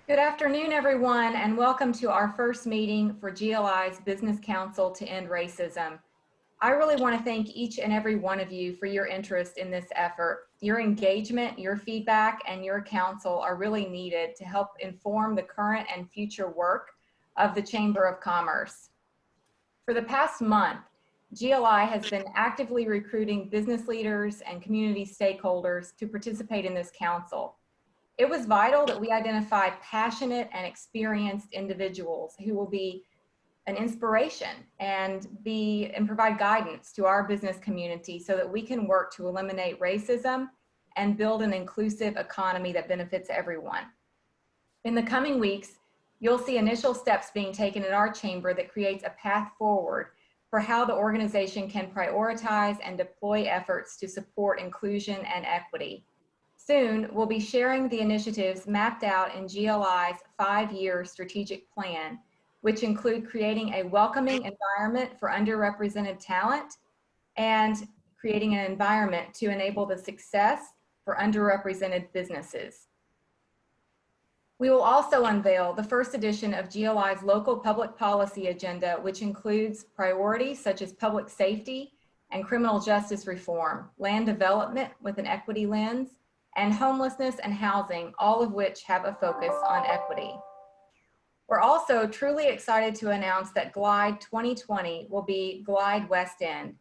Good afternoon, everyone, and welcome to our first meeting for GLI's Business Council to End Racism. I really want to thank each and every one of you for your interest in this effort. Your engagement, your feedback, and your counsel are really needed to help inform the current and future work of the Chamber of Commerce. For the past month, GLI has been actively recruiting business leaders and community stakeholders to participate in this council. It was vital that we identify passionate and experienced individuals who will be an inspiration and provide guidance to our business community so that we can work to eliminate racism and build an inclusive economy that benefits everyone. In the coming weeks, you'll see initial steps being taken in our chamber that creates a path forward for how the organization can prioritize and deploy efforts to support inclusion and equity. Soon, we'll be sharing the initiatives mapped out in GLI's 5-year strategic plan, which include creating a welcoming environment for underrepresented talent and creating an environment to enable the success for underrepresented businesses. We will also unveil the first edition of GLI's local public policy agenda, which includes priorities such as public safety and criminal justice reform, land development with an equity lens, and homelessness and housing, all of which have a focus on equity. We're also truly excited to announce that Glide 2020 will be Glide West End.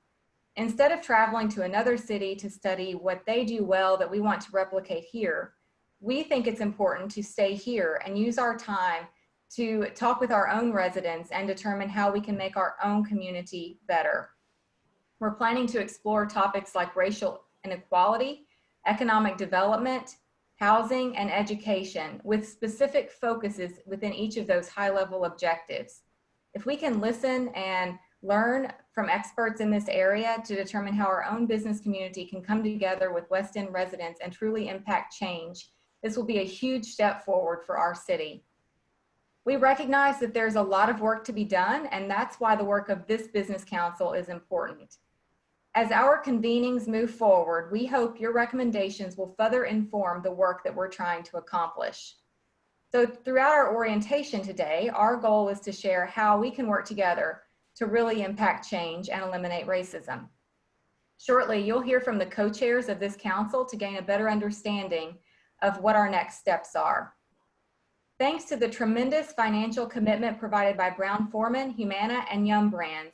Instead of traveling to another city to study what they do well that we want to replicate here, we think it's important to stay here and use our time to talk with our own residents and determine how we can make our own community better. We're planning to explore topics like racial inequality, economic development, housing, and education, with specific focuses within each of those high-level objectives. If we can listen and learn from experts in this area to determine how our own business community can come together with West End residents and truly impact change, this will be a huge step forward for our city. We recognize that there's a lot of work to be done, and that's why the work of this Business Council is important. As our convenings move forward, we hope your recommendations will further inform the work that we're trying to accomplish. So throughout our orientation today, our goal is to share how we can work together to really impact change and eliminate racism. Shortly, you'll hear from the co-chairs of this council to gain a better understanding of what our next steps are. Thanks to the tremendous financial commitment provided by Brown-Forman, Humana, and Yum Brands,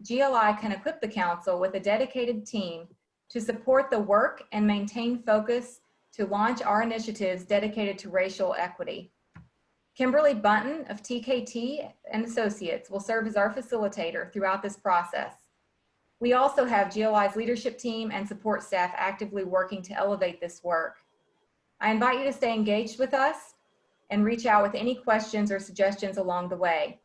GLI can equip the council with a dedicated team to support the work and maintain focus to launch our initiatives dedicated to racial equity. Kimberly Bunton of TKT Associates will serve as our facilitator throughout this process. We also have GLI's leadership team and support staff actively working to elevate this work. I invite you to stay engaged with us and reach out with any questions or suggestions along the way.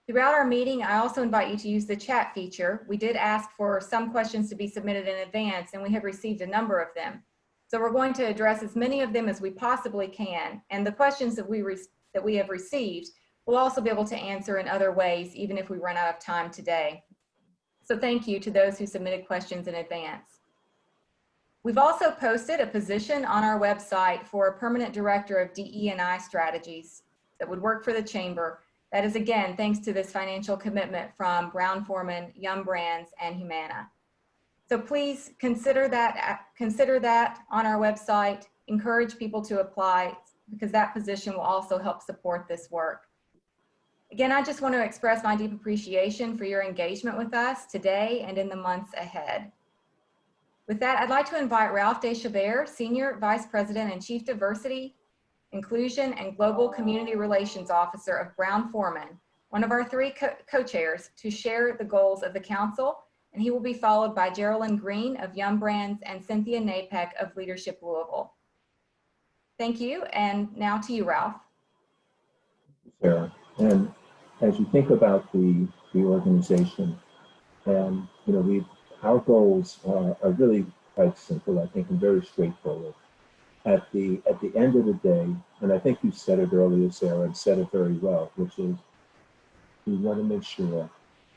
Throughout our meeting, I also invite you to use the chat feature. We did ask for some questions to be submitted in advance, and we have received a number of them. So we're going to address as many of them as we possibly can, and the questions that we have received, we'll also be able to answer in other ways, even if we run out of time today. So thank you to those who submitted questions in advance. We've also posted a position on our website for a permanent director of DE&I strategies that would work for the chamber. That is, again, thanks to this financial commitment from Brown-Forman, Yum Brands, and Humana. So please consider that on our website. Encourage people to apply because that position will also help support this work. Again, I just want to express my deep appreciation for your engagement with us today and in the months ahead. With that, I'd like to invite Ralph Deschabert, Senior Vice President and Chief Diversity, Inclusion and Global Community Relations Officer of Brown-Forman, one of our 3 co-chairs, to share the goals of the council, and he will be followed by Geraldine Green of Yum Brands and Cynthia Napek of Leadership Louisville. Thank you, and now to you, Ralph. Sarah, and as you think about the organization, and our goals are really quite simple, I think, and very straightforward. At the end of the day, and I think you said it earlier, Sarah, and said it very well, which is we want to make sure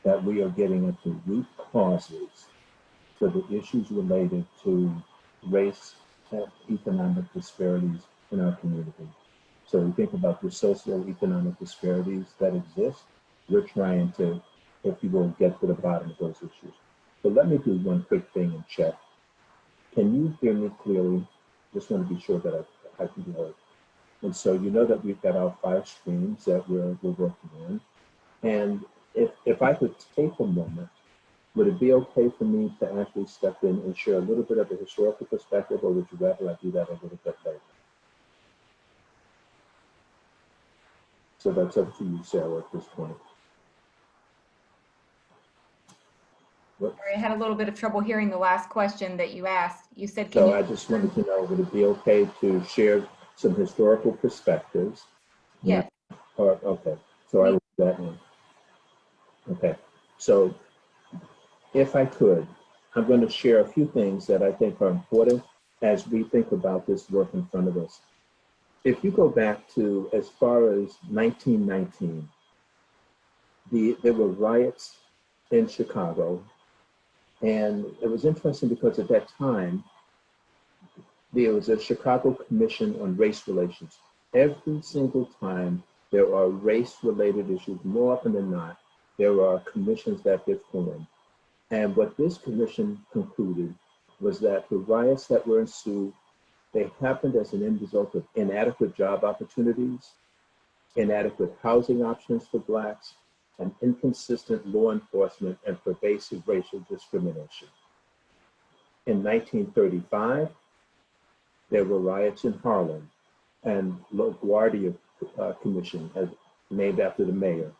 that we are getting at the root causes for the issues related to race and economic disparities in our community. So we think about the socioeconomic disparities that exist. We're trying to, if you will, get to the bottom of those issues. So let me do one quick thing and check. Can you hear me clearly? Just want to be sure that I can be heard. And so you know that we've got our 5 streams that we're working on. And if I could take a moment, would it be okay for me to actually step in and share a little bit of a historical perspective, or would you rather I do that a little bit later? So that's up to you, Sarah, at this point. Sorry, I had a little bit of trouble hearing the last question that you asked. You said, so I just wanted to know, would it be okay to share some historical perspectives? Yes. Or, okay, so I will do that one. Okay, so if I could, I'm going to share a few things that I think are important as we think about this work in front of us. If you go back to as far as 1919, there were riots in Chicago. And it was interesting because at that time, there was a Chicago Commission on Race Relations. Every single time there are race-related issues, more often than not, there are commissions that get formed. And what this commission concluded was that the riots that were ensued, they happened as an end result of inadequate job opportunities, inadequate housing options for Blacks, and inconsistent law enforcement and pervasive racial discrimination. In 1935, there were riots in Harlem, and LaGuardia Commission, named after the mayor,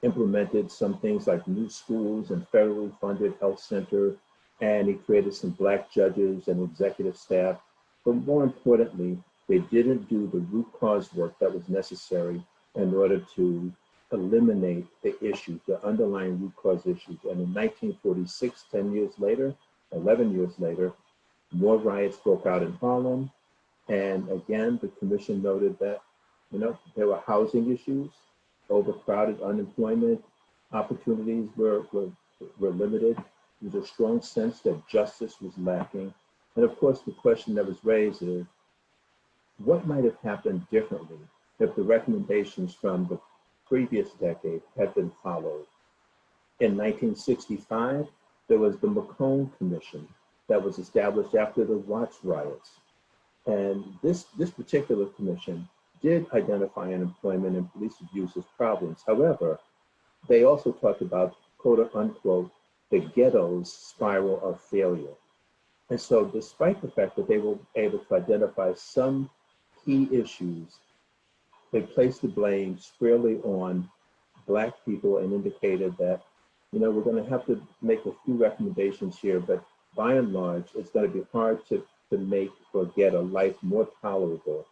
implemented some things like new schools and federally funded health center, and he created some Black judges and executive staff. But more importantly, they didn't do the root cause work that was necessary in order to eliminate the issues, the underlying root cause issues. And in 1946, 10 years later, 11 years later, more riots broke out in Harlem. And again, the commission noted that, there were housing issues, overcrowded unemployment, opportunities were limited. There was a strong sense that justice was lacking. And of course, the question that was raised is, what might have happened differently if the recommendations from the previous decade had been followed? In 1965, there was the McCone Commission that was established after the Watts riots. And this particular commission did identify unemployment and police abuse as problems. However, they also talked about, quote unquote, the ghetto's spiral of failure. And so despite the fact that they were able to identify some key issues, they placed the blame squarely on Black people and indicated that, we're going to have to make a few recommendations here, but by and large, it's going to be hard to make or get a life more tolerable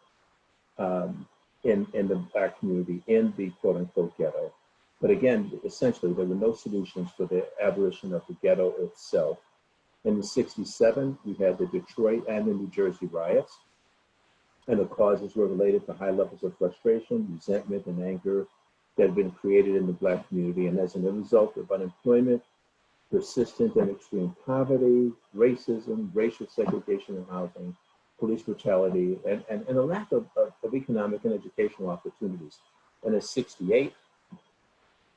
in the Black community, in the quote unquote ghetto. But again, essentially, there were no solutions for the abolition of the ghetto itself. In the 67, we had the Detroit and the New Jersey riots, and the causes were related to high levels of frustration, resentment, and anger that had been created in the Black community. And as a result of unemployment, persistent and extreme poverty, racism, racial segregation in housing, police brutality, and a lack of economic and educational opportunities. And in 68,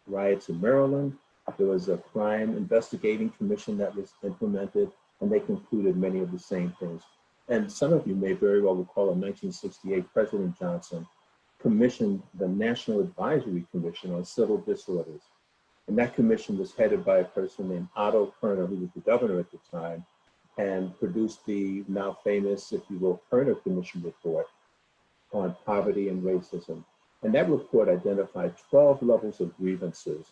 riots in Maryland, there was a crime investigating commission that was implemented, and they concluded many of the same things. And some of you may very well recall in 1968, President Johnson commissioned the National Advisory Commission on Civil Disorders. And that commission was headed by a person named Otto Kerner, who was the governor at the time, and produced the now famous, if you will, Kerner Commission report on poverty and racism. And that report identified 12 levels of grievances.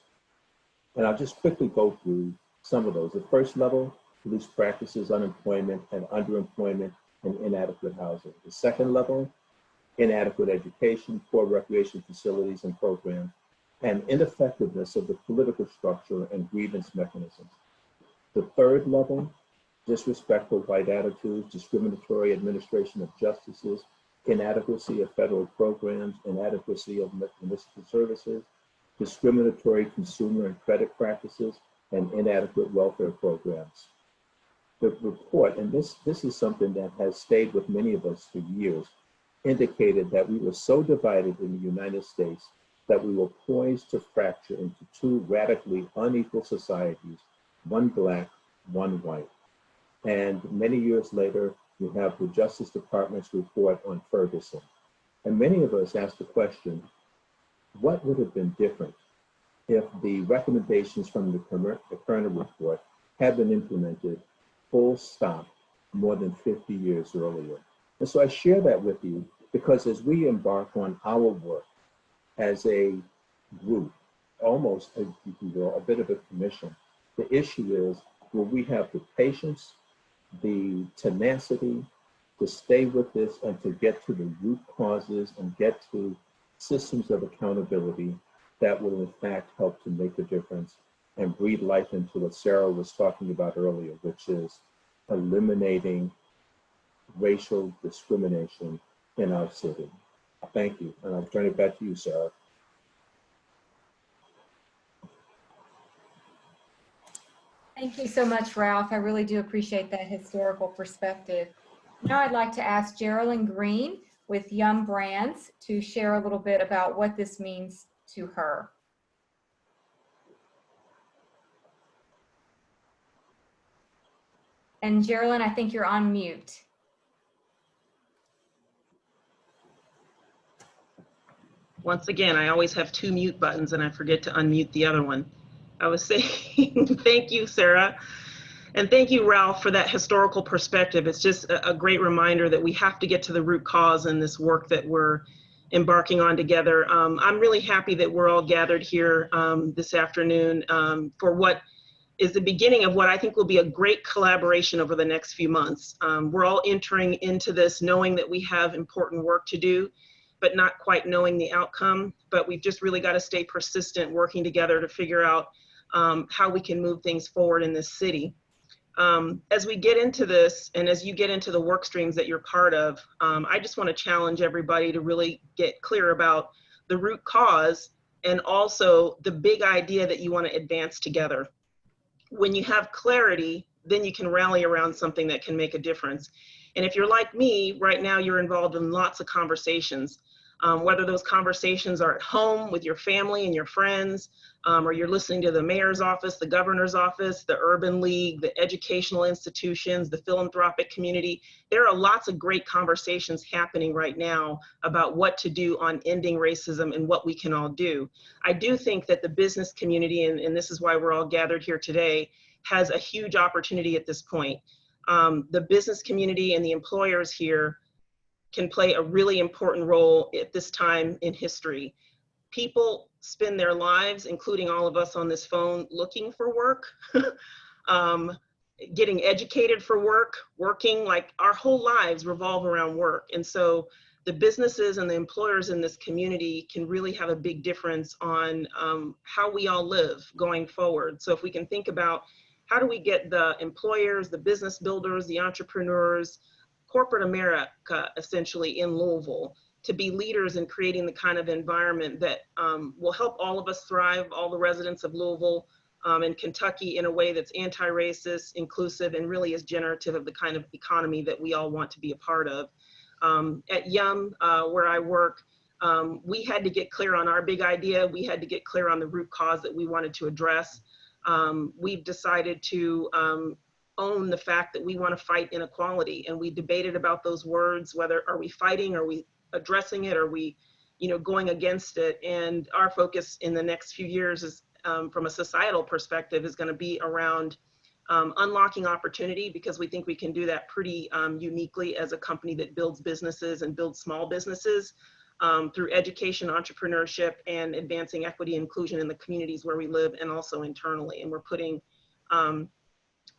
And I'll just quickly go through some of those. The first level, police practices, unemployment and underemployment, and inadequate housing. The second level, inadequate education, poor recreation facilities and programs, and ineffectiveness of the political structure and grievance mechanisms. The third level, disrespectful white attitudes, discriminatory administration of justices, inadequacy of federal programs, inadequacy of municipal services, discriminatory consumer and credit practices, and inadequate welfare programs. The report, and this is something that has stayed with many of us for years, indicated that we were so divided in the United States that we were poised to fracture into two radically unequal societies, one black, one white. And many years later, you have the Justice Department's report on Ferguson. And many of us asked the question, what would have been different if the recommendations from the Kerner report had been implemented full stop more than 50 years earlier? And so I share that with you because as we embark on our work as a group, almost, if you will, a bit of a commission, the issue is, will we have the patience, the tenacity to stay with this and to get to the root causes and get to systems of accountability that will in fact help to make a difference and breathe life into what Sarah was talking about earlier, which is eliminating racial discrimination in our city. Thank you, and I'll turn it back to you, Sarah. Thank you so much, Ralph. I really do appreciate that historical perspective. Now I'd like to ask Geraldine Green with Yum Brands to share a little bit about what this means to her. And Geraldine, I think you're on mute. Once again, I always have two mute buttons and I forget to unmute the other one. I was saying thank you, Sarah. And thank you, Ralph, for that historical perspective. It's just a great reminder that we have to get to the root cause in this work that we're embarking on together. I'm really happy that we're all gathered here this afternoon for what is the beginning of what I think will be a great collaboration over the next few months. We're all entering into this knowing that we have important work to do, but not quite knowing the outcome. But we've just really got to stay persistent, working together to figure out how we can move things forward in this city. As we get into this, and as you get into the work streams that you're part of, I just want to challenge everybody to really get clear about the root cause and also the big idea that you want to advance together. When you have clarity, then you can rally around something that can make a difference. And if you're like me, right now you're involved in lots of conversations, whether those conversations are at home with your family and your friends, or you're listening to the mayor's office, the governor's office, the urban league, the educational institutions, the philanthropic community. There are lots of great conversations happening right now about what to do on ending racism and what we can all do. I do think that the business community, and this is why we're all gathered here today, has a huge opportunity at this point. The business community and the employers here can play a really important role at this time in history. People spend their lives, including all of us on this phone, looking for work, getting educated for work, working, like our whole lives revolve around work. And so the businesses and the employers in this community can really have a big difference on how we all live going forward. So if we can think about how do we get the employers, the business builders, the entrepreneurs, corporate America, essentially in Louisville, to be leaders in creating the kind of environment that will help all of us thrive, all the residents of Louisville and Kentucky, in a way that's anti-racist, inclusive, and really is generative of the kind of economy that we all want to be a part of. At Yum, where I work, we had to get clear on our big idea. We had to get clear on the root cause that we wanted to address. We've decided to own the fact that we want to fight inequality, and we debated about those words, whether are we fighting, are we addressing it, are we going against it. And our focus in the next few years is from a societal perspective is going to be around unlocking opportunity, because we think we can do that pretty uniquely as a company that builds businesses and builds small businesses through education, entrepreneurship, and advancing equity and inclusion in the communities where we live and also internally. And we're putting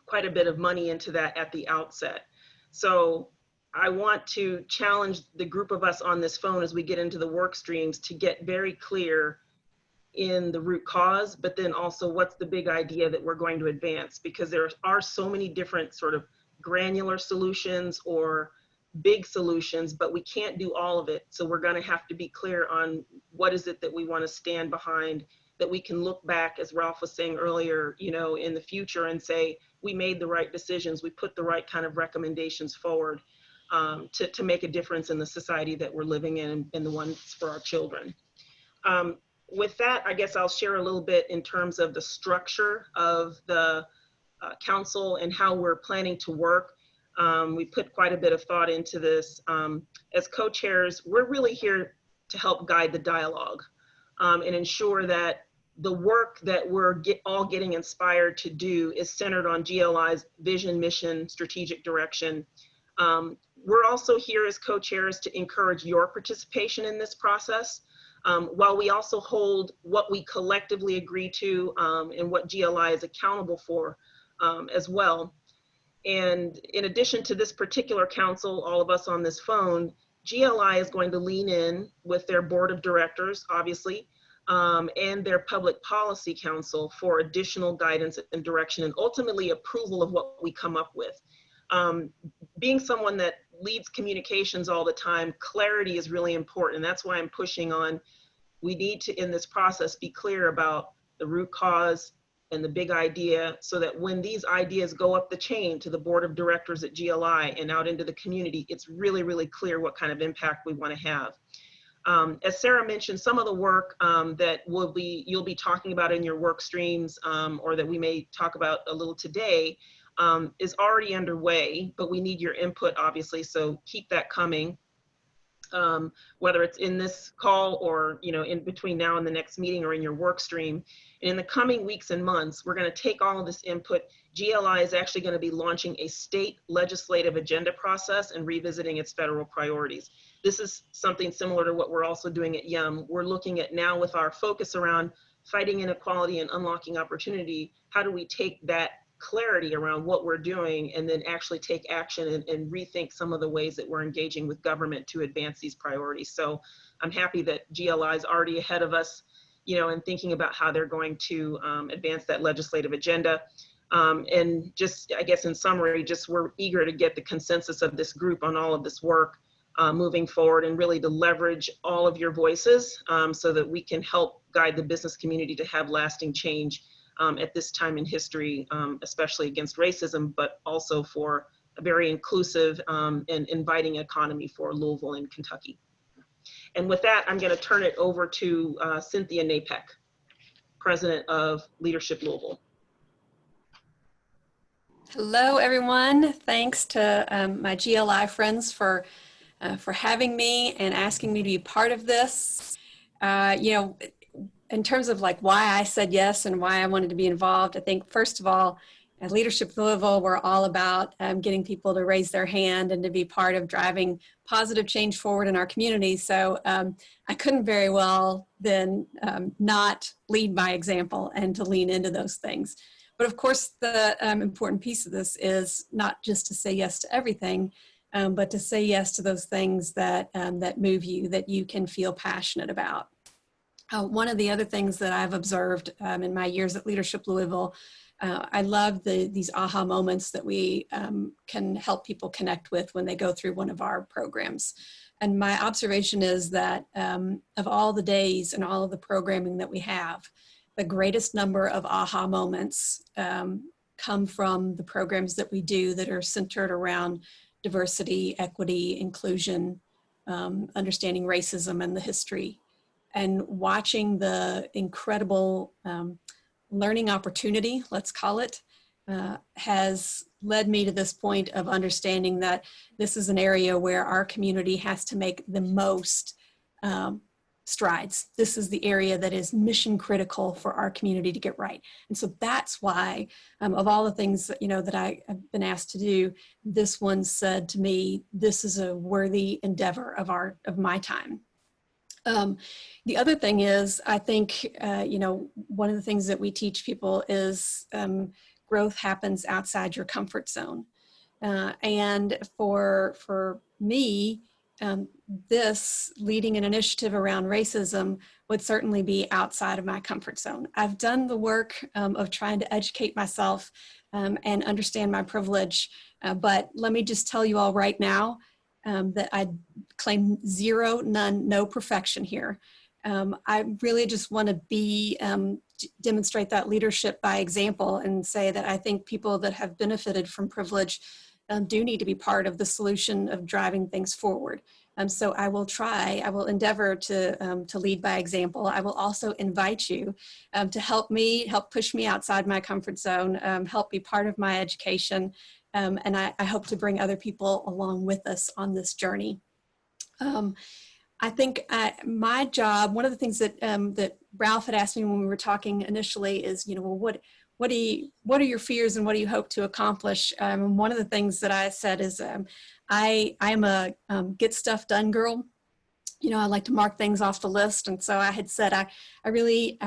quite a bit of money into that at the outset. So I want to challenge the group of us on this phone as we get into the work streams to get very clear in the root cause, but then also what's the big idea that we're going to advance, because there are so many different sort of granular solutions or big solutions, but we can't do all of it. So we're going to have to be clear on what is it that we want to stand behind, that we can look back, as Ralph was saying earlier, in the future and say, we made the right decisions, we put the right kind of recommendations forward. to make a difference in the society that we're living in and the ones for our children. With that, I guess I'll share a little bit in terms of the structure of the council and how we're planning to work. We put quite a bit of thought into this. As co-chairs, we're really here to help guide the dialogue and ensure that the work that we're all getting inspired to do is centered on GLI's vision, mission, strategic direction. We're also here as co-chairs to encourage your participation in this process, while we also hold what we collectively agree to and what GLI is accountable for as well. And in addition to this particular council, all of us on this phone, GLI is going to lean in with their board of directors, obviously, and their public policy council for additional guidance and direction and ultimately approval of what we come up with. Being someone that leads communications all the time, clarity is really important. And that's why I'm pushing on, we need to, in this process, be clear about the root cause and the big idea so that when these ideas go up the chain to the board of directors at GLI and out into the community, it's really, really clear what kind of impact we want to have. As Sarah mentioned, some of the work that you'll be talking about in your work streams or that we may talk about a little today is already underway, but we need your input, obviously, so keep that coming. Whether it's in this call or in between now and the next meeting or in your work stream. And in the coming weeks and months, we're going to take all of this input. GLI is actually going to be launching a state legislative agenda process and revisiting its federal priorities. This is something similar to what we're also doing at YUM. We're looking at now with our focus around fighting inequality and unlocking opportunity, how do we take that clarity around what we're doing and then actually take action and rethink some of the ways that we're engaging with government to advance these priorities. So I'm happy that GLI is already ahead of us, and thinking about how they're going to advance that legislative agenda. And just, I guess in summary, just we're eager to get the consensus of this group on all of this work moving forward and really to leverage all of your voices so that we can help guide the business community to have lasting change at this time in history, especially against racism, but also for a very inclusive and inviting economy for Louisville and Kentucky. And with that, I'm going to turn it over to Cynthia Napek, President of Leadership Louisville. Hello, everyone. Thanks to my GLI friends for having me and asking me to be part of this. In terms of like why I said yes and why I wanted to be involved, I think first of all, at Leadership Louisville, we're all about getting people to raise their hand and to be part of driving positive change forward in our community. So I couldn't very well then not lead by example and to lean into those things. But of course, the important piece of this is not just to say yes to everything, but to say yes to those things that, that move you, that you can feel passionate about. One of the other things that I've observed in my years at Leadership Louisville, I love these aha moments that we can help people connect with when they go through one of our programs. And my observation is that of all the days and all of the programming that we have, the greatest number of aha moments come from the programs that we do that are centered around diversity, equity, inclusion, understanding racism and the history. And watching the incredible learning opportunity, let's call it, has led me to this point of understanding that this is an area where our community has to make the most strides. This is the area that is mission critical for our community to get right. And so that's why, of all the things that, that I have been asked to do, this one said to me, this is a worthy endeavor of my time. The other thing is, I think, one of the things that we teach people is growth happens outside your comfort zone. And for me, this leading an initiative around racism would certainly be outside of my comfort zone. I've done the work of trying to educate myself and understand my privilege, but let me just tell you all right now that I claim zero, none, no perfection here. I really just want to demonstrate that leadership by example and say that I think people that have benefited from privilege do need to be part of the solution of driving things forward. So I will endeavor to lead by example. I will also invite you to help push me outside my comfort zone, help be part of my education, and I hope to bring other people along with us on this journey. I think my job, one of the things that that Ralph had asked me when we were talking initially is, well, what are your fears and what do you hope to accomplish? One of the things that I said is I'm a get stuff done girl. I like to mark things off the list. And so I had said, I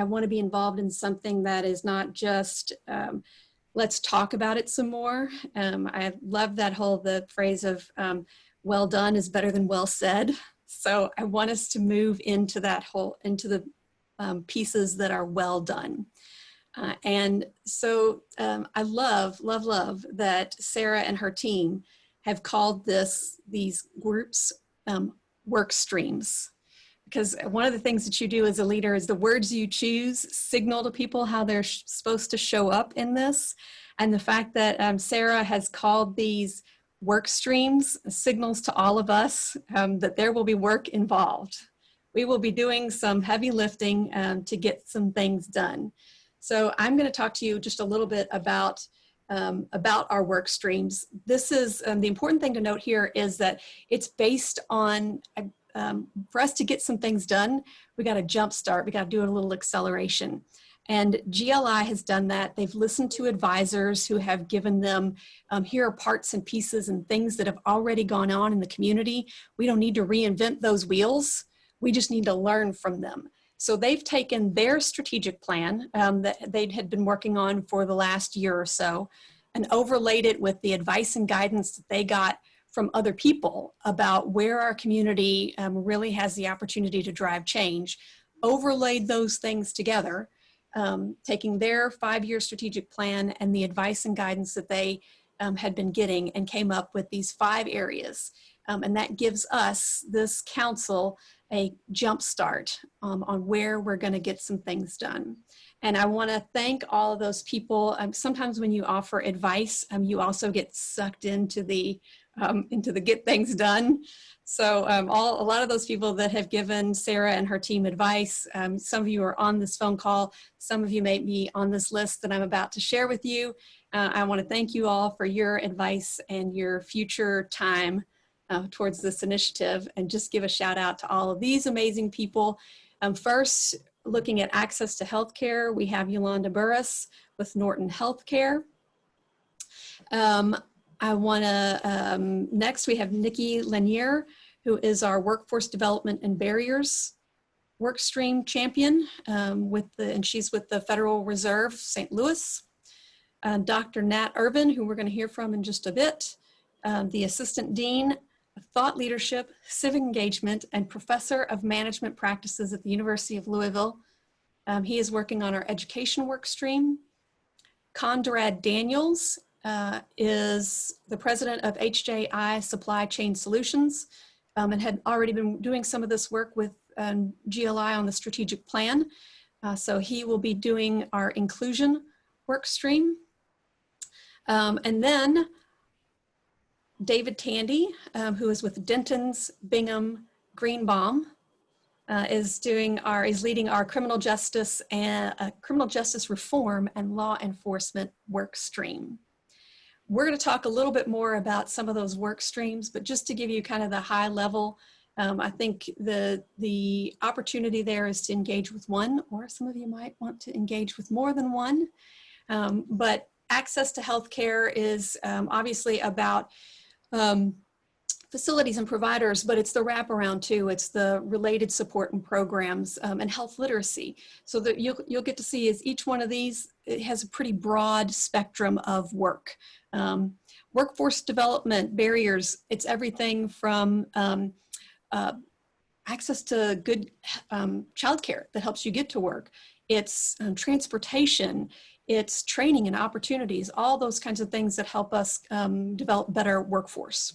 want to be involved in something that is not just, let's talk about it some more. I love the phrase of well done is better than well said. So I want us to move into the pieces that are well done. And so I love that Sarah and her team have called these groups work streams, because one of the things that you do as a leader is the words you choose signal to people how they're supposed to show up in this. And the fact that Sarah has called these work streams signals to all of us that there will be work involved. We will be doing some heavy lifting to get some things done. So I'm going to talk to you just a little bit about our work streams. This is the important thing to note here is that it's based on, for us to get some things done, we got to jumpstart, we got to do a little acceleration. And GLI has done that. They've listened to advisors who have given them, here are parts and pieces and things that have already gone on in the community. We don't need to reinvent those wheels. We just need to learn from them. So they've taken their strategic plan that they had been working on for the last year or so and overlaid it with the advice and guidance that they got from other people about where our community really has the opportunity to drive change, overlaid those things together, taking their 5-year strategic plan and the advice and guidance that they had been getting and came up with these 5 areas. And that gives us, this council, a jump start on where we're going to get some things done. And I want to thank all of those people. Sometimes when you offer advice, you also get sucked into the get things done. So a lot of those people that have given Sarah and her team advice, some of you are on this phone call, some of you may be on this list that I'm about to share with you. I want to thank you all for your advice and your future time towards this initiative, and just give a shout out to all of these amazing people. First, looking at access to healthcare, we have Yolanda Burris with Norton Healthcare. Next we have Nikki Lanier, who is our Workforce Development and Barriers Workstream Champion, and she's with the Federal Reserve St. Louis. Dr. Nat Irvin, who we're going to hear from in just a bit, the Assistant Dean of Thought Leadership, Civic Engagement, and Professor of Management Practices at the University of Louisville. He is working on our education work stream. Conrad Daniels is the president of HJI Supply Chain Solutions and had already been doing some of this work with GLI on the strategic plan. So he will be doing our inclusion work stream. And then David Tandy, who is with Denton's, Bingham, Greenbaum, is leading our criminal justice reform and law enforcement work stream. We're going to talk a little bit more about some of those work streams, but just to give you kind of the high level, I think the opportunity there is to engage with one, or some of you might want to engage with more than one. But access to healthcare is obviously about facilities and providers, but it's the wraparound too. It's the related support and programs and health literacy. So that you'll get to see is each one of these, it has a pretty broad spectrum of work. Workforce development barriers, it's everything from access to good childcare that helps you get to work. It's transportation, it's training and opportunities, all those kinds of things that help us develop better workforce.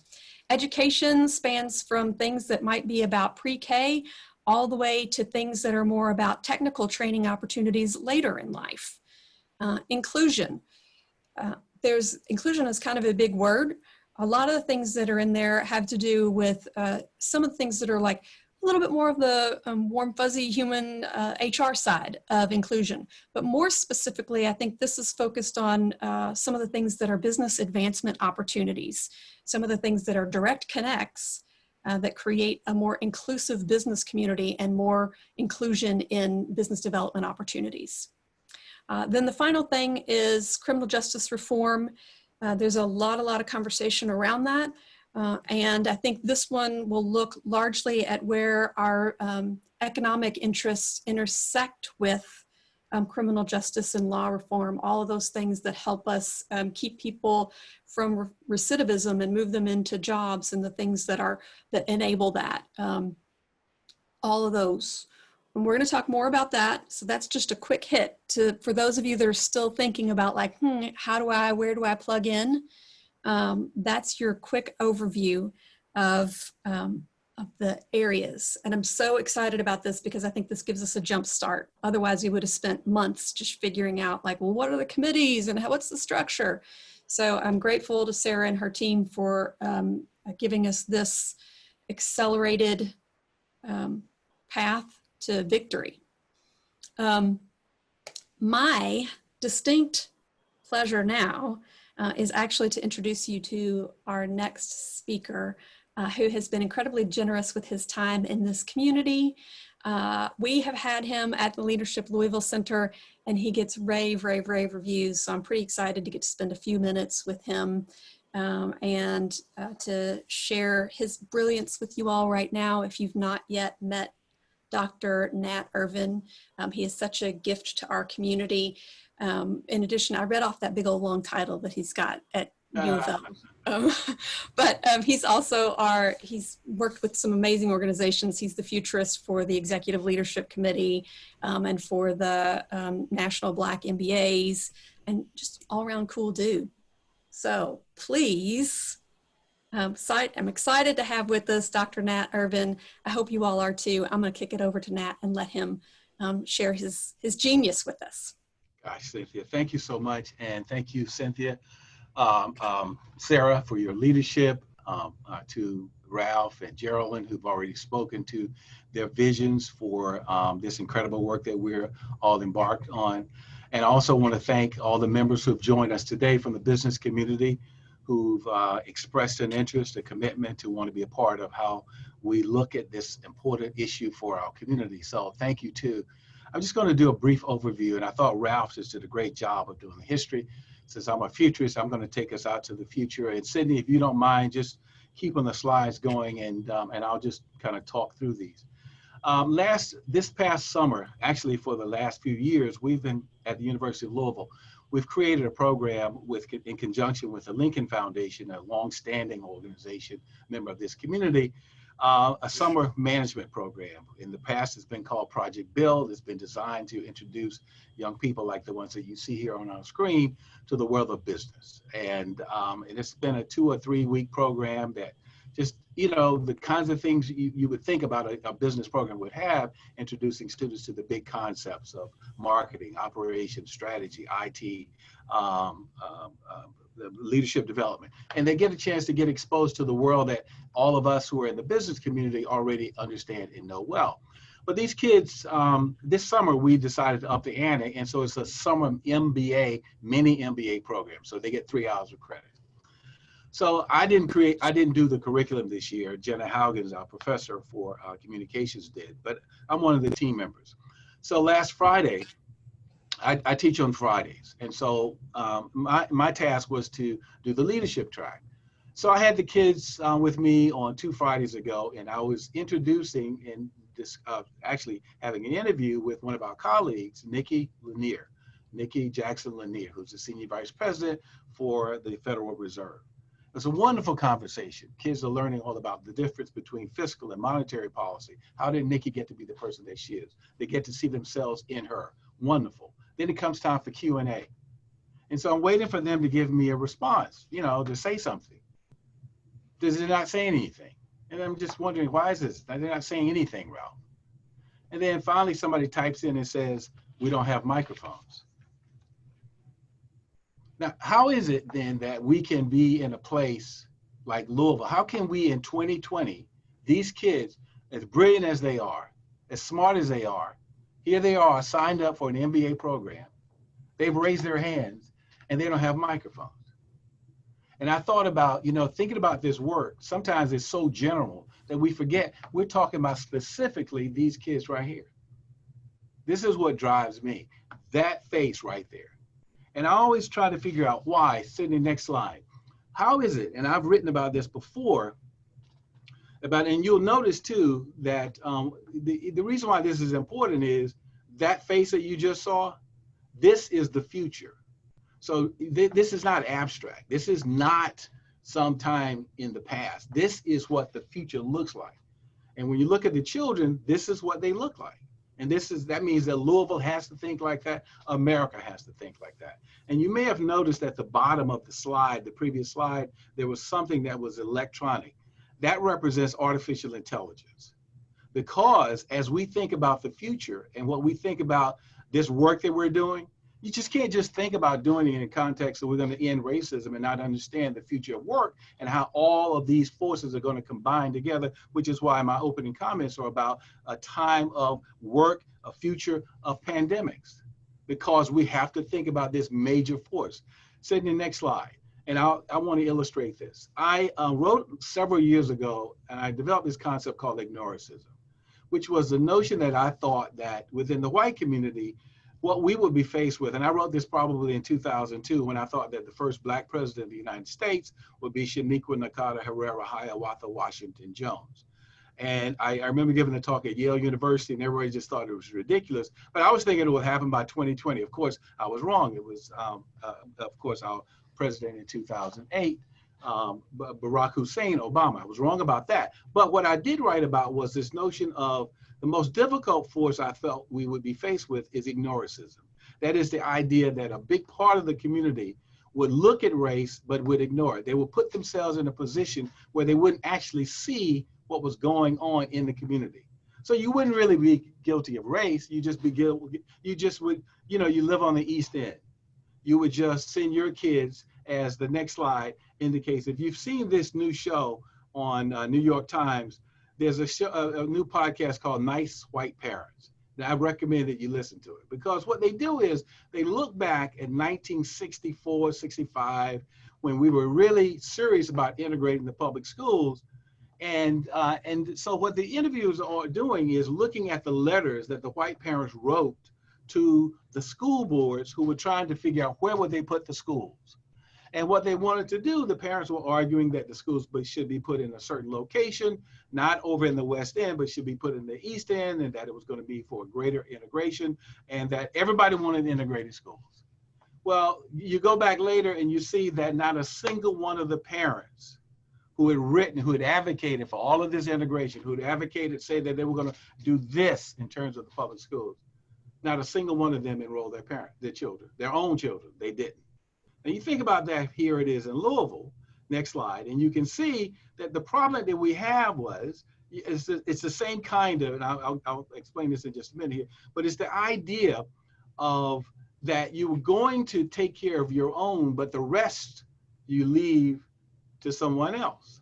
Education spans from things that might be about pre-K all the way to things that are more about technical training opportunities later in life. Inclusion. Inclusion is kind of a big word. a lot of the things that are in there have to do with some of the things that are like a little bit more of the warm, fuzzy human HR side of inclusion. But more specifically, I think this is focused on some of the things that are business advancement opportunities, some of the things that are direct connects that create a more inclusive business community and more inclusion in business development opportunities. Then the final thing is criminal justice reform. There's a lot of conversation around that. And I think this one will look largely at where our economic interests intersect with criminal justice and law reform, all of those things that help us keep people from recidivism and move them into jobs, and the things that enable that. All of those. And we're going to talk more about that. So that's just a quick hit for those of you that are still thinking about like, where do I plug in? That's your quick overview of the areas. And I'm so excited about this because I think this gives us a jump start. Otherwise we would have spent months just figuring out like, well, what are the committees and what's the structure? So I'm grateful to Sarah and her team for giving us this accelerated path to victory. My distinct pleasure now is actually to introduce you to our next speaker, who has been incredibly generous with his time in this community. We have had him at the Leadership Louisville Center, and he gets rave reviews. So I'm pretty excited to get to spend a few minutes with him and to share his brilliance with you all right now. If you've not yet met Dr. Nat Irvin, he is such a gift to our community. In addition, I read off that big old long title that he's got at U of L. But he's also he's worked with some amazing organizations. He's the futurist for the Executive Leadership Committee and for the National Black MBAs, and just all around cool dude. So please, I'm excited to have with us Dr. Nat Irvin. I hope you all are too. I'm going to kick it over to Nat and let him share his genius with us. Gosh, Cynthia, thank you so much. And thank you, Cynthia, Sarah, for your leadership, to Ralph and Geraldine, who've already spoken to their visions for this incredible work that we're all embarked on. And I also want to thank all the members who've joined us today from the business community, who've expressed an interest, a commitment to want to be a part of how we look at this important issue for our community. So thank you too. I'm just going to do a brief overview, and I thought Ralph just did a great job of doing the history. Since I'm a futurist, I'm going to take us out to the future. And Sydney, if you don't mind, just keeping the slides going, and I'll just kind of talk through these. This past summer, actually for the last few years, we've been at the University of Louisville. We've created a program in conjunction with the Lincoln Foundation, a longstanding organization, member of this community, a summer management program. In the past, it's been called Project Build. It's been designed to introduce young people like the ones that you see here on our screen to the world of business. And it's been a 2 or 3 week program that just, the kinds of things you would think about a business program would have, introducing students to the big concepts of marketing, operations, strategy, IT, the leadership development. And they get a chance to get exposed to the world that all of us who are in the business community already understand and know well. But these kids, this summer, we decided to up the ante. And so it's a summer MBA, mini MBA program. So they get 3 hours of credit. So I didn't do the curriculum this year. Jenna Haugens, our professor for communications, did, but I'm one of the team members. So last Friday, I teach on Fridays. And so my task was to do the leadership track. So I had the kids with me on 2 Fridays ago, and I was introducing and actually having an interview with one of our colleagues, Nikki Jackson Lanier, who's the Senior Vice President for the Federal Reserve. It's a wonderful conversation. Kids are learning all about the difference between fiscal and monetary policy. How did Nikki get to be the person that she is? They get to see themselves in her. Wonderful. Then it comes time for Q&A. And so I'm waiting for them to give me a response, to say something. They're not saying anything. And I'm just wondering, why is this? They're not saying anything, Ralph. And then finally somebody types in and says, we don't have microphones. Now, how is it then that we can be in a place like Louisville, how can we in 2020, these kids, as brilliant as they are, as smart as they are, here they are signed up for an MBA program. They've raised their hands and they don't have microphones. And I thought about, thinking about this work, sometimes it's so general that we forget we're talking about specifically these kids right here. This is what drives me, that face right there. And I always try to figure out why. Sydney, next slide. How is it, and I've written about this before, and you'll notice too that the reason why this is important is that face that you just saw, this is the future. So this is not abstract. This is not sometime in the past. This is what the future looks like. And when you look at the children, this is what they look like. And that means that Louisville has to think like that. America has to think like that. And you may have noticed at the bottom of the slide, the previous slide, there was something that was electronic. That represents artificial intelligence. Because as we think about the future and what we think about this work that we're doing, you just can't just think about doing it in the context that we're going to end racism and not understand the future of work and how all of these forces are going to combine together, which is why my opening comments are about a time of work, a future of pandemics, because we have to think about this major force. Sydney, next slide. And I want to illustrate this. I wrote several years ago, and I developed this concept called ignoricism, which was the notion that I thought that within the white community, what we would be faced with, and I wrote this probably in 2002 when I thought that the first Black president of the United States would be Shaniqua Nakata Herrera Hiawatha Washington Jones. And I remember giving a talk at Yale University and everybody just thought it was ridiculous, but I was thinking it would happen by 2020. Of course, I was wrong. It was, of course, our president in 2008, Barack Hussein Obama. I was wrong about that. But what I did write about was this notion of the most difficult force I felt we would be faced with is ignoricism. That is the idea that a big part of the community would look at race, but would ignore it. They would put themselves in a position where they wouldn't actually see what was going on in the community. So you wouldn't really be guilty of race. You just would, you live on the East End. You would just send your kids, as the next slide indicates. If you've seen this new show on New York Times, there's a new podcast called Nice White Parents. And I recommend that you listen to it, because what they do is they look back at 1964, 65, when we were really serious about integrating the public schools. And so what the interviewers are doing is looking at the letters that the white parents wrote to the school boards who were trying to figure out where would they put the schools. And what they wanted to do, the parents were arguing that the schools should be put in a certain location, not over in the West End, but should be put in the East End, and that it was going to be for greater integration, and that everybody wanted integrated schools. Well, you go back later and you see that not a single one of the parents who had advocated for all of this integration, who had advocated, say that they were going to do this in terms of the public schools, not a single one of them enrolled their children, their own children. They didn't. And you think about that, here it is in Louisville, next slide, and you can see that the problem that we have it's the same kind of, and I'll explain this in just a minute here, but it's the idea of that you're going to take care of your own, but the rest you leave to someone else.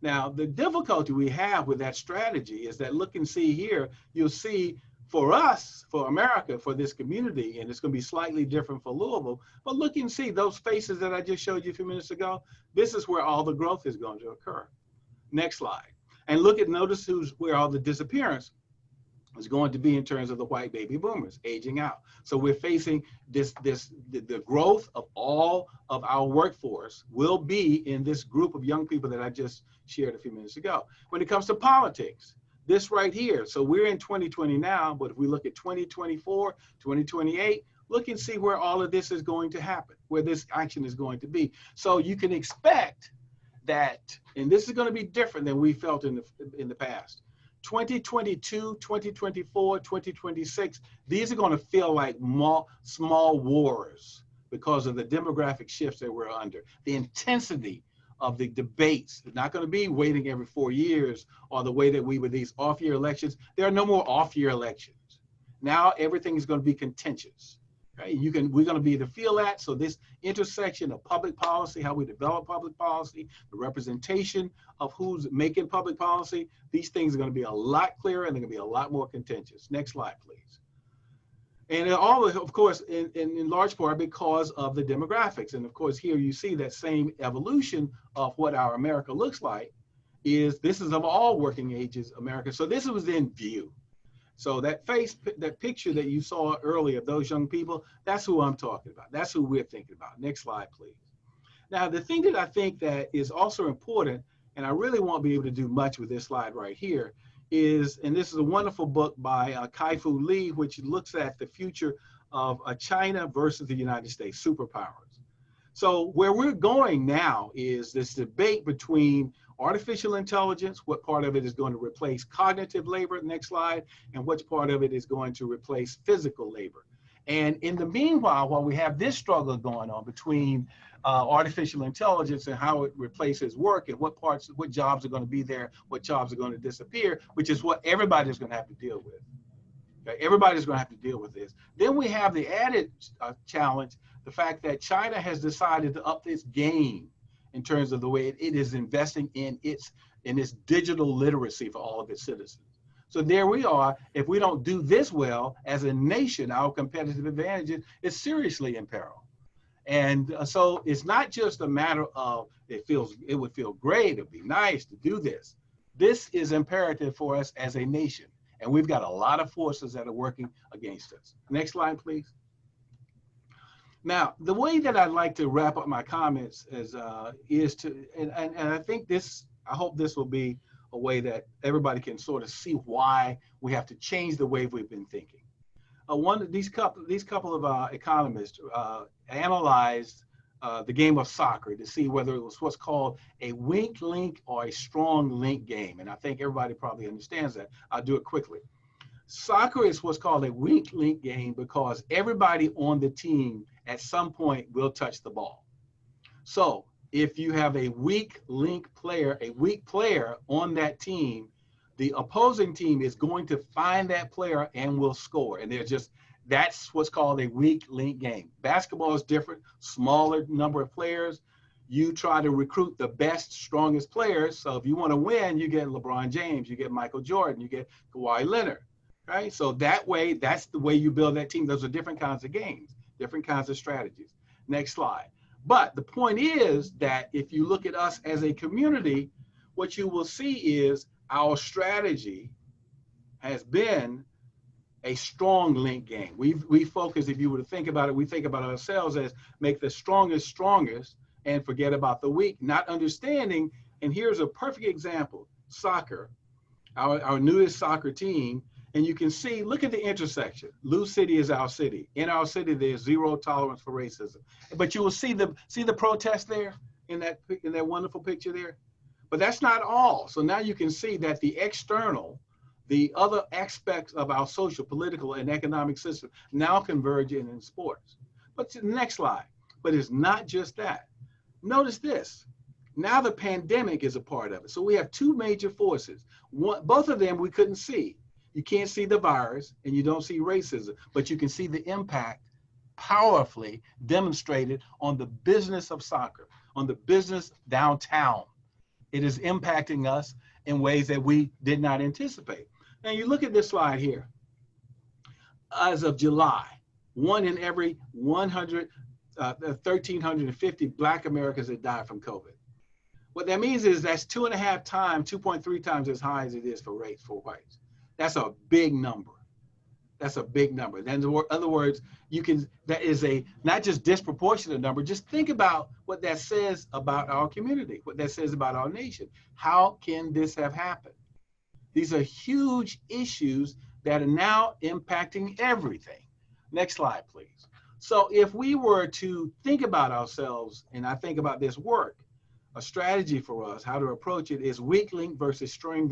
Now, the difficulty we have with that strategy is that, look and see here, you'll see for us, for America, for this community, and it's going to be slightly different for Louisville, but look and see those faces that I just showed you a few minutes ago. This is where all the growth is going to occur. Next slide. And notice where all the disappearance is going to be in terms of the white baby boomers aging out. So we're facing the growth of all of our workforce will be in this group of young people that I just shared a few minutes ago. When it comes to politics, this right here. So we're in 2020 now, but if we look at 2024, 2028, look and see where all of this is going to happen, where this action is going to be. So you can expect that, and this is going to be different than we felt in the past. 2022, 2024, 2026, these are going to feel like small wars because of the demographic shifts that we're under. The intensity of the debates. It's not going to be waiting every 4 years or the way that we with these off-year elections. There are no more off-year elections. Now everything is going to be contentious. Right? We're going to be able to feel that. So this intersection of public policy, how we develop public policy, the representation of who's making public policy, these things are going to be a lot clearer and they're going to be a lot more contentious. Next slide, please. And all, of course, in large part because of the demographics. And of course, here you see that same evolution of what our America looks like. This is of all working ages America. So this was in view. So that picture that you saw earlier of those young people, that's who I'm talking about. That's who we're thinking about. Next slide, please. Now, the thing that I think that is also important, and I really won't be able to do much with this slide right here, is, and this is a wonderful book by Kai-Fu Lee, which looks at the future of China versus the United States, superpowers. So where we're going now is this debate between artificial intelligence, what part of it is going to replace cognitive labor, next slide, and which part of it is going to replace physical labor. And in the meanwhile, while we have this struggle going on between artificial intelligence and how it replaces work and what jobs are going to be there, what jobs are going to disappear, which is what everybody's going to have to deal with. Okay? Everybody's going to have to deal with this. Then we have the added challenge, the fact that China has decided to up its game in terms of the way it is investing in its digital literacy for all of its citizens. So there we are. If we don't do this well as a nation, our competitive advantage is seriously in peril. And so it's not just a matter of it would feel great, it'd be nice to do this. This is imperative for us as a nation. And we've got a lot of forces that are working against us. Next slide, please. Now, the way that I'd like to wrap up my comments is to, and I think I hope this will be a way that everybody can sort of see why we have to change the way we've been thinking. These couple of economists analyzed the game of soccer to see whether it was what's called a weak link or a strong link game. And I think everybody probably understands that. I'll do it quickly. Soccer is what's called a weak link game because everybody on the team at some point will touch the ball. So if you have a weak link player, a weak player on that team, the opposing team is going to find that player and will score. And that's what's called a weak link game. Basketball is different, smaller number of players. You try to recruit the best, strongest players. So if you want to win, you get LeBron James, you get Michael Jordan, you get Kawhi Leonard, right? So that way, that's the way you build that team. Those are different kinds of games, different kinds of strategies. Next slide. But the point is that if you look at us as a community, what you will see is our strategy has been a strong link game. We focus, if you were to think about it, we think about ourselves as make the strongest strongest and forget about the weak, not understanding. And here's a perfect example, soccer, our newest soccer team. And you can see, look at the intersection. Lou City is our city. In our city, there's zero tolerance for racism. But you will see the protest there in that wonderful picture there. But that's not all. So now you can see that the external, the other aspects of our social, political, and economic system now converge in sports. But to the next slide. But it's not just that. Notice this. Now the pandemic is a part of it. So we have two major forces. Both of them we couldn't see. You can't see the virus and you don't see racism, but you can see the impact powerfully demonstrated on the business of soccer, on the business downtown. It is impacting us in ways that we did not anticipate. Now you look at this slide here. As of July, 1 in every 1,350 Black Americans that died from COVID. What that means is that's 2.3 times as high as it is for race for whites. That's a big number. That's a big number. In other words, that is a not just disproportionate number. Just think about what that says about our community, what that says about our nation. How can this have happened? These are huge issues that are now impacting everything. Next slide, please. So if we were to think about ourselves, and I think about this work, a strategy for us, how to approach it is weak link versus strong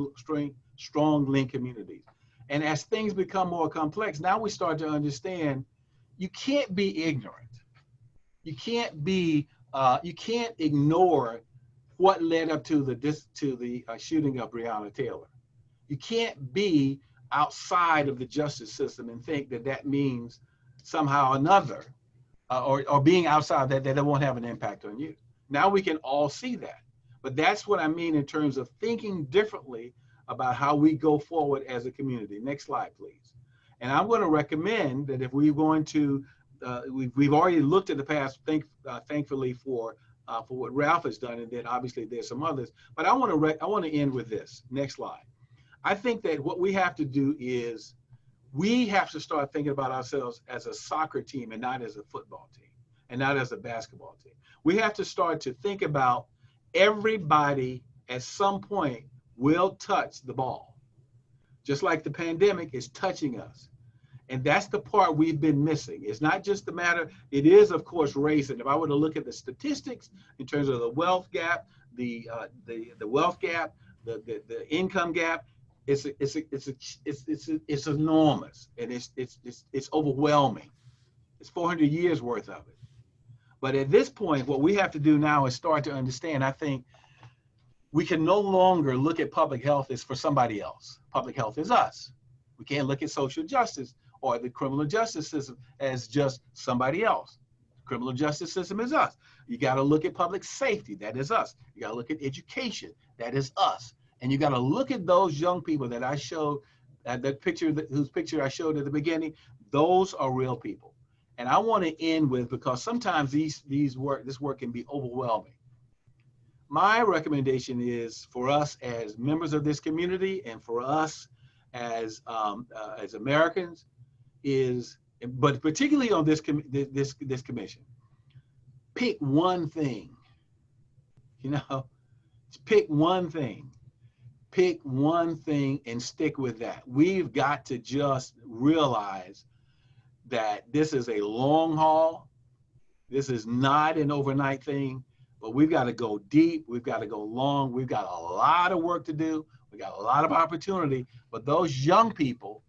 link communities. And as things become more complex, now we start to understand you can't be ignorant. You can't ignore what led up to the shooting of Breonna Taylor. You can't be outside of the justice system and think that means somehow or another, or being outside that won't have an impact on you. Now we can all see that. But that's what I mean in terms of thinking differently about how we go forward as a community. Next slide, please. And I'm going to recommend that if we're going to, we've already looked at the past, thankfully for what Ralph has done, and then obviously there's some others. But I want to end with this. Next slide. I think that what we have to do is we have to start thinking about ourselves as a soccer team and not as a football team and not as a basketball team. We have to start to think about everybody at some point will touch the ball, just like the pandemic is touching us. And that's the part we've been missing. It's not just the matter, it is of course race. And if I were to look at the statistics in terms of the wealth gap, the wealth gap, the income gap, it's enormous, and it's overwhelming. It's 400 years worth of it. But at this point, what we have to do now is start to understand, I think, we can no longer look at public health as for somebody else. Public health is us. We can't look at social justice or the criminal justice system as just somebody else. The criminal justice system is us. You got to look at public safety, that is us. You got to look at education, that is us. And you got to look at those young people that I showed, that picture, whose picture I showed at the beginning. Those are real people. And I want to end with, because sometimes this work can be overwhelming. My recommendation is for us as members of this community and for us as Americans is, but particularly on this commission, pick one thing. You know, pick one thing. Pick one thing and stick with that. We've got to just realize that this is a long haul. This is not an overnight thing, but we've got to go deep. We've got to go long. We've got a lot of work to do. We got a lot of opportunity, but those young people,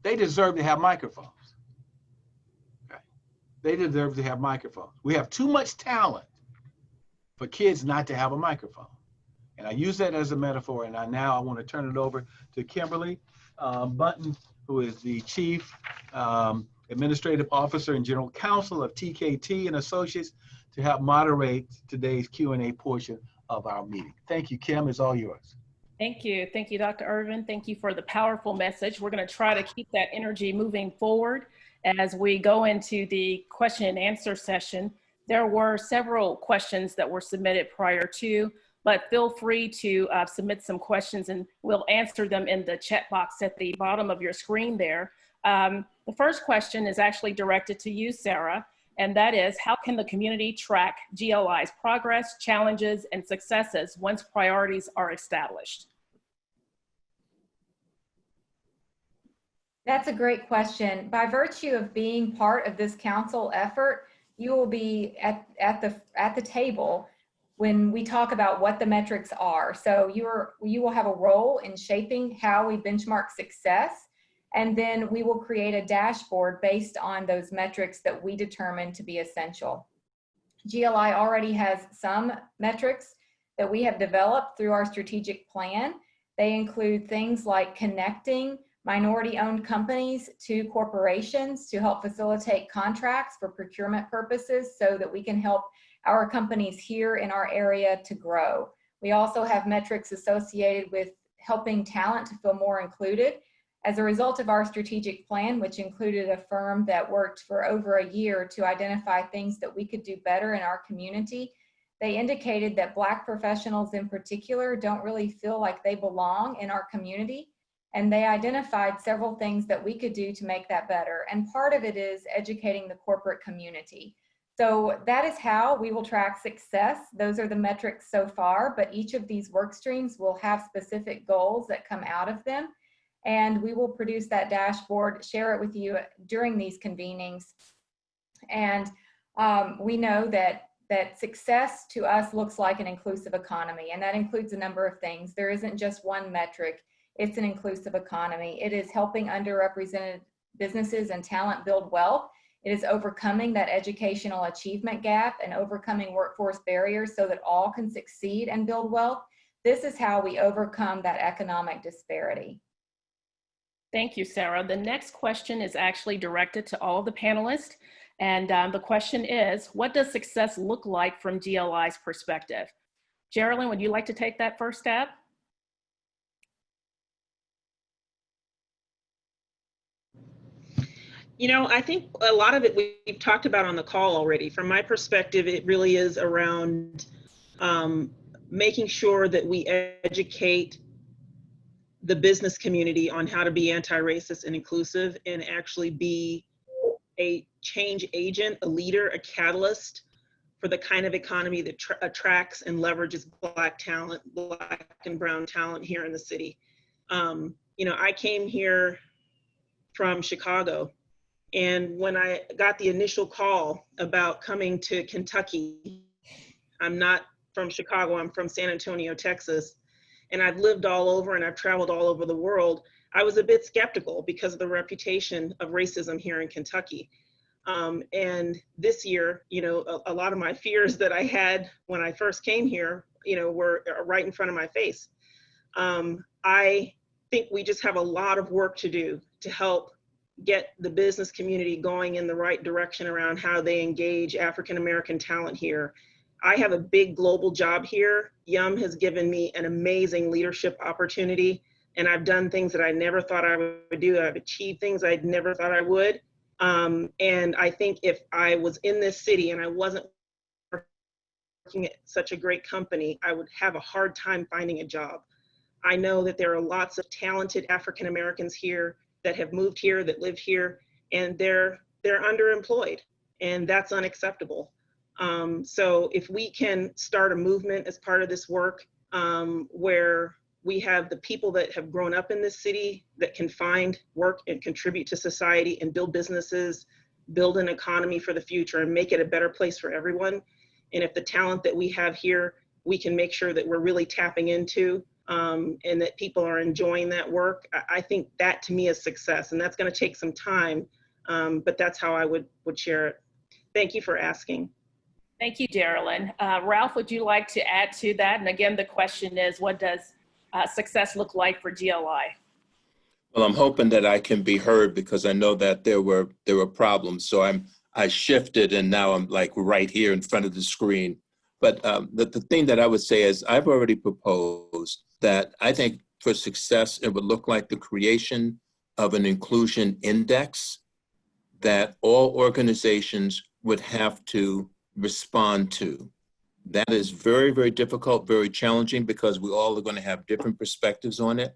they deserve to have microphones. Okay? They deserve to have microphones. We have too much talent for kids not to have a microphone. And I use that as a metaphor, and now I want to turn it over to Kimberly Button, who is the Chief Administrative Officer and General Counsel of TKT Associates, to help moderate today's Q&A portion of our meeting. Thank you, Kim. It's all yours. Thank you. Thank you, Dr. Irvin. Thank you for the powerful message. We're going to try to keep that energy moving forward as we go into the question and answer session. There were several questions that were submitted prior to, but feel free to submit some questions and we'll answer them in the chat box at the bottom of your screen there. The first question is actually directed to you, Sarah, and that is, how can the community track GLI's progress, challenges, and successes once priorities are established? That's a great question. By virtue of being part of this council effort, you will be at the table when we talk about what the metrics are. So you will have a role in shaping how we benchmark success, and then we will create a dashboard based on those metrics that we determine to be essential. GLI already has some metrics that we have developed through our strategic plan. They include things like connecting minority-owned companies to corporations to help facilitate contracts for procurement purposes so that we can help our companies here in our area to grow. We also have metrics associated with helping talent to feel more included. As a result of our strategic plan, which included a firm that worked for over a year to identify things that we could do better in our community, they indicated that Black professionals in particular don't really feel like they belong in our community. And they identified several things that we could do to make that better. And part of it is educating the corporate community. So that is how we will track success. Those are the metrics so far, but each of these work streams will have specific goals that come out of them. And we will produce that dashboard, share it with you during these convenings. And we know that success to us looks like an inclusive economy, and that includes a number of things. There isn't just one metric. It's an inclusive economy. It is helping underrepresented businesses and talent build wealth. It is overcoming that educational achievement gap and overcoming workforce barriers so that all can succeed and build wealth. This is how we overcome that economic disparity. Thank you, Sarah. The next question is actually directed to all of the panelists. And the question is, what does success look like from GLI's perspective? Geraldine, would you like to take that first stab? You know, I think a lot of it we've talked about on the call already. From my perspective, it really is around making sure that we educate the business community on how to be anti-racist and inclusive and actually be a change agent, a leader, a catalyst for the kind of economy that attracts and leverages Black talent, Black and brown talent here in the city. You know, I came here from Chicago, and when I got the initial call about coming to Kentucky, I'm not from Chicago, I'm from San Antonio, Texas, and I've lived all over and I've traveled all over the world. I was a bit skeptical because of the reputation of racism here in Kentucky. And this year, you know, a lot of my fears that I had when I first came here, you know, were right in front of my face. I think we just have a lot of work to do to help get the business community going in the right direction around how they engage African-American talent here. I have a big global job here. Yum has given me an amazing leadership opportunity, and I've done things that I never thought I would do. I've achieved things I never thought I would. And I think if I was in this city and I wasn't working at such a great company, I would have a hard time finding a job. I know that there are lots of talented African Americans here that have moved here, that live here, and they're underemployed, and that's unacceptable. So if we can start a movement as part of this work where we have the people that have grown up in this city that can find work and contribute to society and build businesses, build an economy for the future and make it a better place for everyone. And if the talent that we have here, we can make sure that we're really tapping into and that people are enjoying that work, I think that to me is success. And that's going to take some time, but that's how I would share it. Thank you for asking. Thank you, Geraldine. Ralph, would you like to add to that? And again, the question is, what does success look like for GLI? Well, I'm hoping that I can be heard because I know that there were problems. So I shifted and now I'm like right here in front of the screen. But the thing that I would say is I've already proposed that I think for success, it would look like the creation of an inclusion index that all organizations would have to respond to. That is very, very difficult, very challenging because we all are going to have different perspectives on it.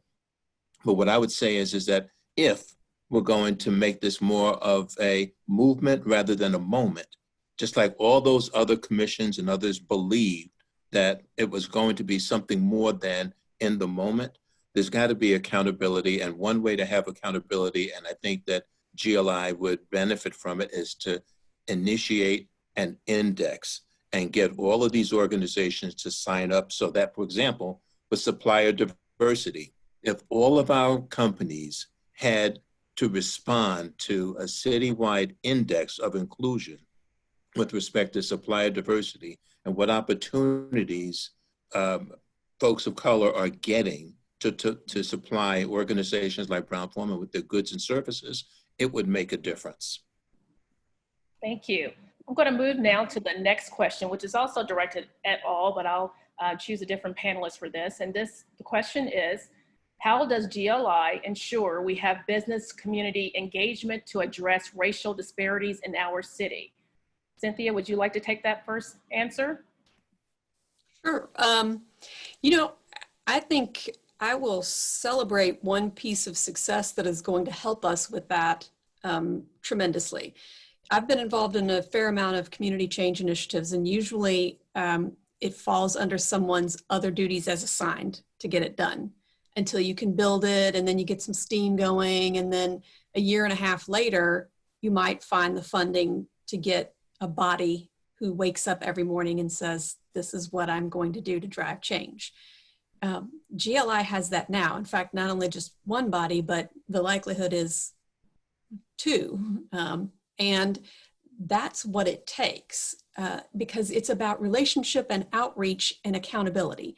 But what I would say is that if we're going to make this more of a movement rather than a moment, just like all those other commissions and others believed that it was going to be something more than in the moment, there's got to be accountability. And one way to have accountability, and I think that GLI would benefit from it, is to initiate an index and get all of these organizations to sign up so that, for example, with supplier diversity, if all of our companies had to respond to a citywide index of inclusion with respect to supplier diversity and what opportunities folks of color are getting to supply organizations like Brown-Forman with their goods and services, it would make a difference. Thank you. I'm going to move now to the next question, which is also directed at all, but I'll choose a different panelist for this. And the question is, how does GLI ensure we have business community engagement to address racial disparities in our city? Cynthia, would you like to take that first answer? Sure. You know, I think I will celebrate one piece of success that is going to help us with that tremendously. I've been involved in a fair amount of community change initiatives, and usually it falls under someone's other duties as assigned to get it done until you can build it, and then you get some steam going, and then a year and a half later, you might find the funding to get a body who wakes up every morning and says, this is what I'm going to do to drive change. GLI has that now. In fact, not only just one body, but the likelihood is two. And that's what it takes because it's about relationship and outreach and accountability.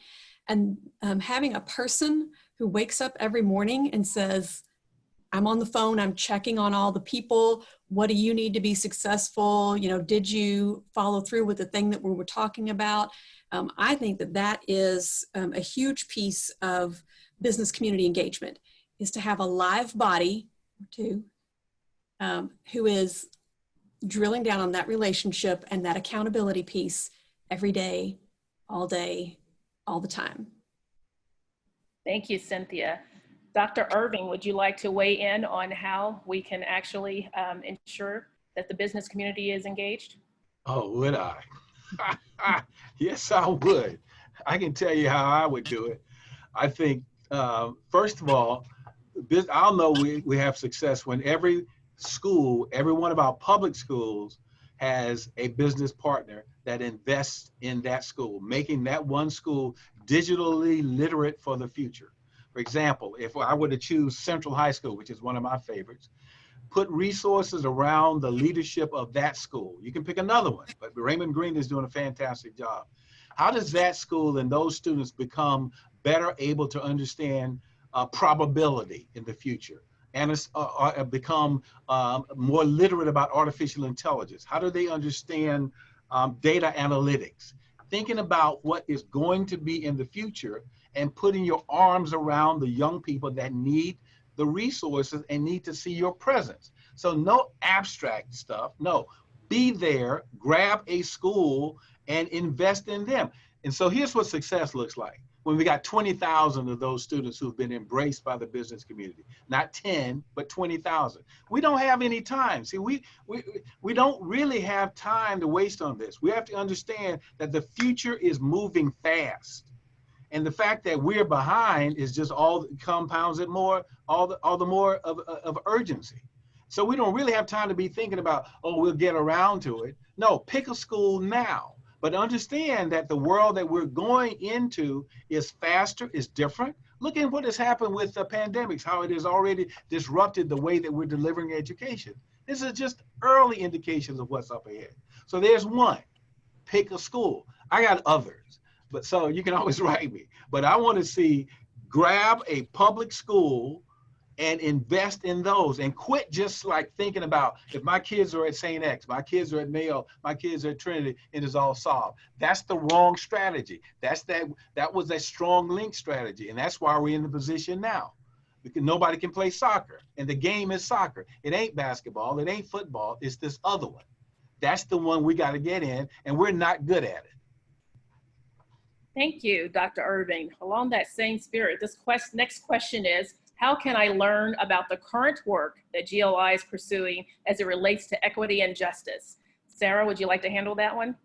And having a person who wakes up every morning and says, I'm on the phone, I'm checking on all the people. What do you need to be successful? You know, did you follow through with the thing that we were talking about? I think that that is a huge piece of business community engagement, is to have a live body or two who is drilling down on that relationship and that accountability piece every day, all the time. Thank you, Cynthia. Dr. Irving, would you like to weigh in on how we can actually ensure that the business community is engaged? Oh, would I? Yes, I would. I can tell you how I would do it. I think, first of all, I'll know we have success when every school, every one of our public schools has a business partner that invests in that school, making that one school digitally literate for the future. For example, if I were to choose Central High School, which is one of my favorites, put resources around the leadership of that school. You can pick another one, but Raymond Green is doing a fantastic job. How does that school and those students become better able to understand probability in the future and become more literate about artificial intelligence? How do they understand data analytics? Thinking about what is going to be in the future and putting your arms around the young people that need the resources and need to see your presence. So no abstract stuff, no, be there, grab a school and invest in them. And so here's what success looks like. When we got 20,000 of those students who've been embraced by the business community, not 10, but 20,000. We don't have any time. See, we don't really have time to waste on this. We have to understand that the future is moving fast. And the fact that we're behind is just all compounds it more, all the more of urgency. So we don't really have time to be thinking about, oh, we'll get around to it. No, pick a school now, but understand that the world that we're going into is faster, is different. Look at what has happened with the pandemics, how it has already disrupted the way that we're delivering education. This is just early indications of what's up ahead. So there's one, pick a school. I got others. But so you can always write me, but I want to see, grab a public school and invest in those and quit just like thinking about if my kids are at St. X, my kids are at Mayo, my kids are at Trinity, and it's all solved. That's the wrong strategy. That was a strong link strategy. And that's why we're in the position now, because nobody can play soccer and the game is soccer. It ain't basketball. It ain't football. It's this other one. That's the one we got to get in, and we're not good at it. Thank you, Dr. Irving. Along that same spirit, this next question is, how can I learn about the current work that GLI is pursuing as it relates to equity and justice? Sarah, would you like to handle that one?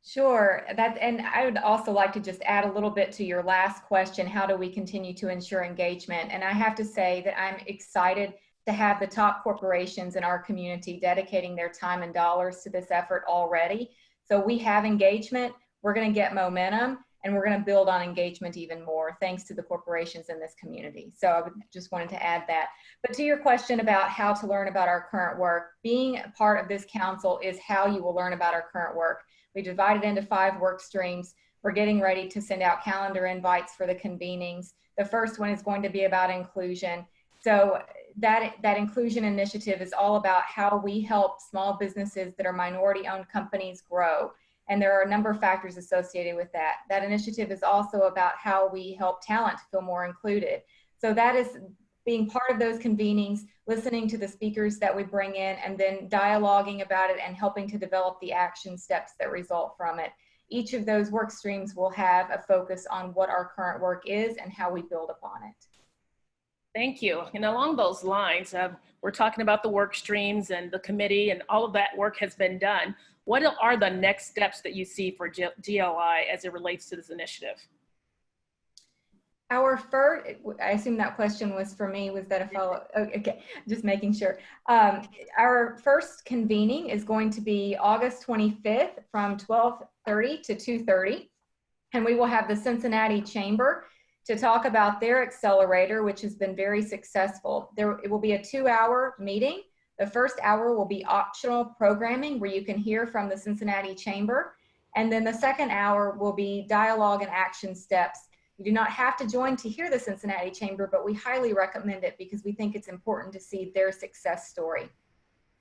Sure, and I would also like to just add a little bit to your last question, how do we continue to ensure engagement? And I have to say that I'm excited to have the top corporations in our community dedicating their time and dollars to this effort already. So we have engagement. We're going to get momentum, and we're going to build on engagement even more thanks to the corporations in this community. So I just wanted to add that. But to your question about how to learn about our current work, being a part of this council is how you will learn about our current work. We divided into 5 work streams. We're getting ready to send out calendar invites for the convenings. The first one is going to be about inclusion. So that inclusion initiative is all about how we help small businesses that are minority-owned companies grow. And there are a number of factors associated with that. That initiative is also about how we help talent feel more included. So that is being part of those convenings, listening to the speakers that we bring in, and then dialoguing about it and helping to develop the action steps that result from it. Each of those work streams will have a focus on what our current work is and how we build upon it. Thank you. And along those lines, we're talking about the work streams and the committee, and all of that work has been done. What are the next steps that you see for GLI as it relates to this initiative? Our first, I assume that question was for me, was that a follow? Okay, just making sure. Our first convening is going to be August 25th from 12:30 to 2:30. And we will have the Cincinnati Chamber to talk about their accelerator, which has been very successful. It will be a 2-hour meeting. The first hour will be optional programming where you can hear from the Cincinnati Chamber. And then the second hour will be dialogue and action steps You do not have to join to hear the Cincinnati Chamber, but we highly recommend it because we think it's important to see their success story.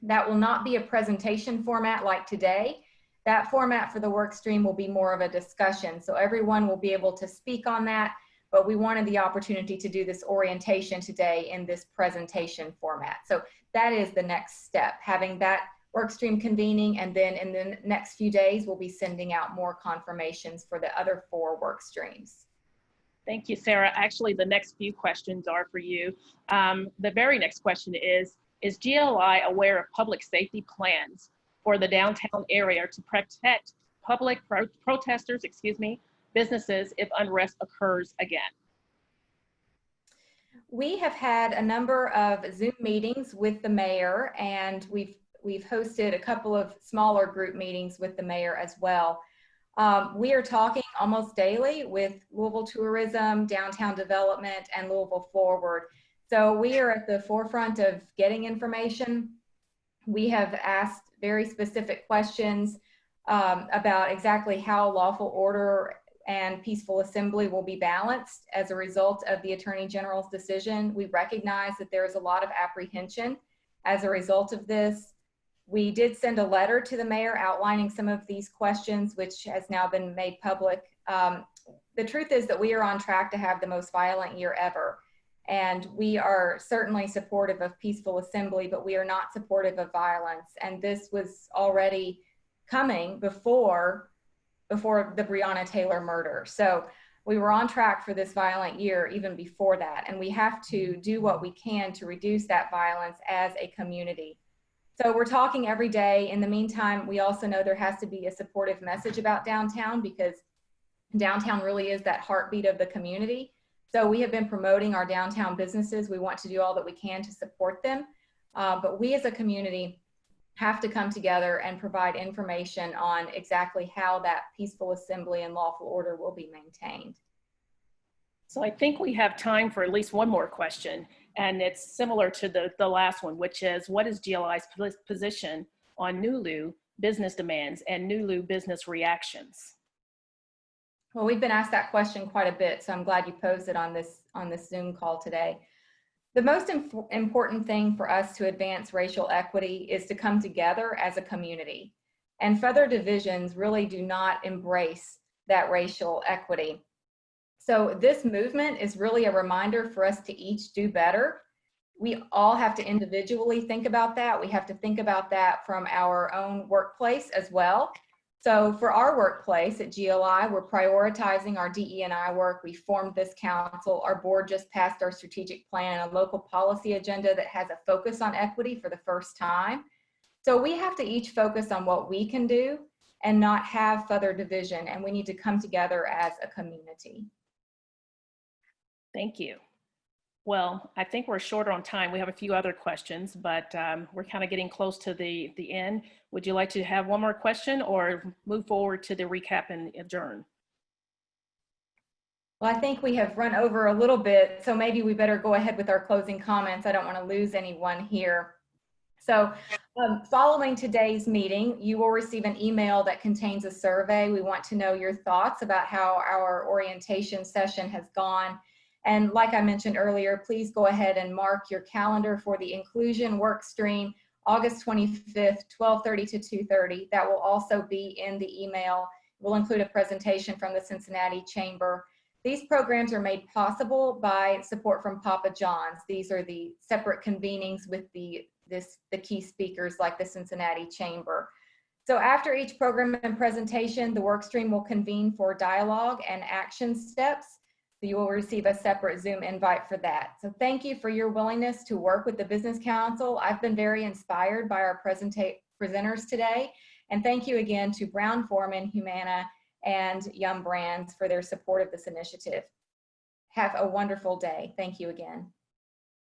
That will not be a presentation format like today. That format for the work stream will be more of a discussion. So everyone will be able to speak on that, but we wanted the opportunity to do this orientation today in this presentation format. So that is the next step, having that work stream convening, and then in the next few days, we'll be sending out more confirmations for the other 4 work streams. Thank you, Sarah. Actually, the next few questions are for you. The very next question is GLI aware of public safety plans for the downtown area to protect public protesters, businesses if unrest occurs again? We have had a number of Zoom meetings with the mayor, and we've hosted a couple of smaller group meetings with the mayor as well. We are talking almost daily with Louisville Tourism, Downtown Development, and Louisville Forward. So we are at the forefront of getting information. We have asked very specific questions about exactly how lawful order and peaceful assembly will be balanced as a result of the Attorney General's decision. We recognize that there is a lot of apprehension as a result of this. We did send a letter to the mayor outlining some of these questions, which has now been made public. The truth is that we are on track to have the most violent year ever. And we are certainly supportive of peaceful assembly, but we are not supportive of violence. And this was already coming before the Breonna Taylor murder. So we were on track for this violent year even before that. And we have to do what we can to reduce that violence as a community. So we're talking every day. In the meantime, we also know there has to be a supportive message about downtown, because downtown really is that heartbeat of the community. So we have been promoting our downtown businesses. We want to do all that we can to support them. But we as a community have to come together and provide information on exactly how that peaceful assembly and lawful order will be maintained. So I think we have time for at least one more question, and it's similar to the last one, which is, what is GLI's position on NULU business demands and NULU business reactions? Well, we've been asked that question quite a bit, so I'm glad you posed it on this Zoom call today. The most important thing for us to advance racial equity is to come together as a community. And further divisions really do not embrace that racial equity. So this movement is really a reminder for us to each do better. We all have to individually think about that. We have to think about that from our own workplace as well. So for our workplace at GLI, we're prioritizing our DE&I work. We formed this council. Our board just passed our strategic plan, a local policy agenda that has a focus on equity for the first time. So we have to each focus on what we can do and not have further division. And we need to come together as a community. Thank you. Well, I think we're short on time. We have a few other questions, but we're kind of getting close to the end. Would you like to have one more question or move forward to the recap and adjourn? Well, I think we have run over a little bit, so maybe we better go ahead with our closing comments. I don't want to lose anyone here. So following today's meeting, you will receive an email that contains a survey. We want to know your thoughts about how our orientation session has gone. And like I mentioned earlier, please go ahead and mark your calendar for the inclusion work stream, August 25th, 12:30 to 2:30. That will also be in the email. We'll include a presentation from the Cincinnati Chamber. These programs are made possible by support from Papa John's. These are the separate convenings with the key speakers like the Cincinnati Chamber. So after each program and presentation, the work stream will convene for dialogue and action steps. So you will receive a separate Zoom invite for that. So thank you for your willingness to work with the Business Council. I've been very inspired by our presenters today. And thank you again to Brown-Forman, Humana, and Yum Brands for their support of this initiative. Have a wonderful day. Thank you again.